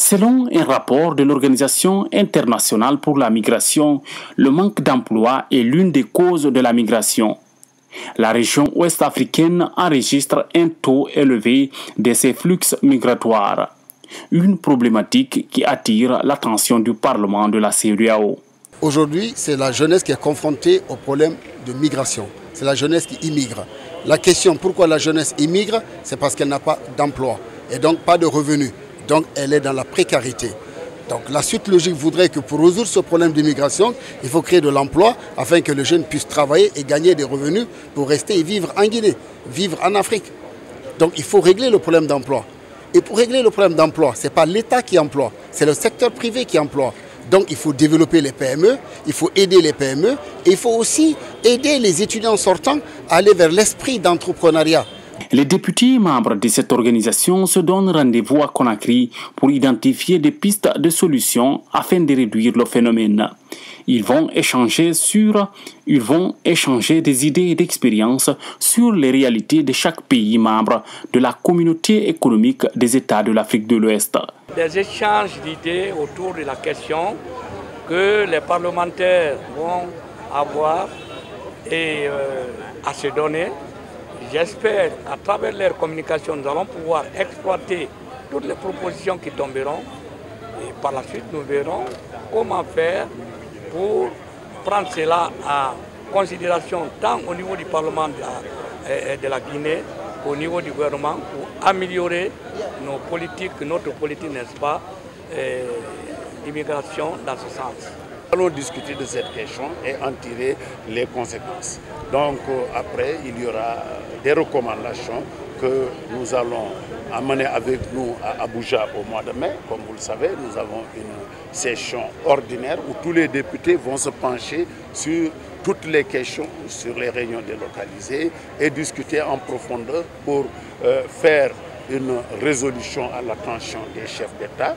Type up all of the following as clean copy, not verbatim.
Selon un rapport de l'Organisation internationale pour la migration, le manque d'emploi est l'une des causes de la migration. La région ouest-africaine enregistre un taux élevé de ces flux migratoires, une problématique qui attire l'attention du Parlement de la CEDEAO. Aujourd'hui, c'est la jeunesse qui est confrontée au problème de migration. C'est la jeunesse qui immigre. La question pourquoi la jeunesse immigre, c'est parce qu'elle n'a pas d'emploi et donc pas de revenus. Donc elle est dans la précarité. Donc la suite logique voudrait que pour résoudre ce problème d'immigration, il faut créer de l'emploi afin que le jeune puisse travailler et gagner des revenus pour rester et vivre en Guinée, vivre en Afrique. Donc il faut régler le problème d'emploi. Et pour régler le problème d'emploi, ce n'est pas l'État qui emploie, c'est le secteur privé qui emploie. Donc il faut développer les PME, il faut aider les PME et il faut aussi aider les étudiants sortants à aller vers l'esprit d'entrepreneuriat. Les députés membres de cette organisation se donnent rendez-vous à Conakry pour identifier des pistes de solutions afin de réduire le phénomène. Ils vont échanger des idées et d'expériences sur les réalités de chaque pays membre de la communauté économique des États de l'Afrique de l'Ouest. Des échanges d'idées autour de la question que les parlementaires vont avoir et à se donner. J'espère qu'à travers leur communication, nous allons pouvoir exploiter toutes les propositions qui tomberont. Et par la suite, nous verrons comment faire pour prendre cela en considération tant au niveau du Parlement de la Guinée qu'au niveau du gouvernement pour améliorer notre politique, n'est-ce pas, d'immigration dans ce sens. Nous allons discuter de cette question et en tirer les conséquences. Donc après, il y aura des recommandations que nous allons amener avec nous à Abuja au mois de mai. Comme vous le savez, nous avons une session ordinaire où tous les députés vont se pencher sur toutes les questions, sur les réunions délocalisées et discuter en profondeur pour faire une résolution à l'attention des chefs d'État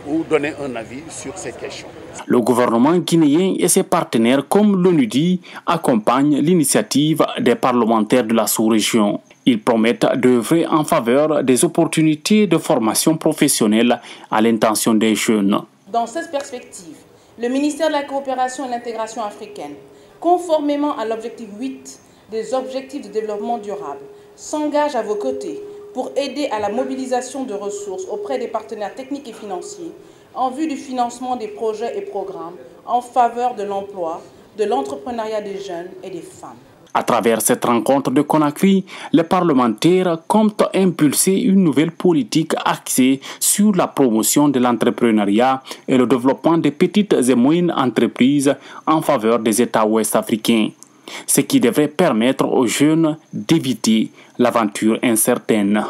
ou donner un avis sur ces questions. Le gouvernement guinéen et ses partenaires comme l'ONUDI accompagnent l'initiative des parlementaires de la sous-région. Ils promettent d'œuvrer en faveur des opportunités de formation professionnelle à l'intention des jeunes. Dans cette perspective, le ministère de la Coopération et de l'Intégration africaine, conformément à l'objectif 8 des objectifs de développement durable, s'engage à vos côtés pour aider à la mobilisation de ressources auprès des partenaires techniques et financiers en vue du financement des projets et programmes en faveur de l'emploi, de l'entrepreneuriat des jeunes et des femmes. À travers cette rencontre de Conakry, les parlementaires comptent impulser une nouvelle politique axée sur la promotion de l'entrepreneuriat et le développement des petites et moyennes entreprises en faveur des États ouest-africains, ce qui devrait permettre aux jeunes d'éviter l'aventure incertaine.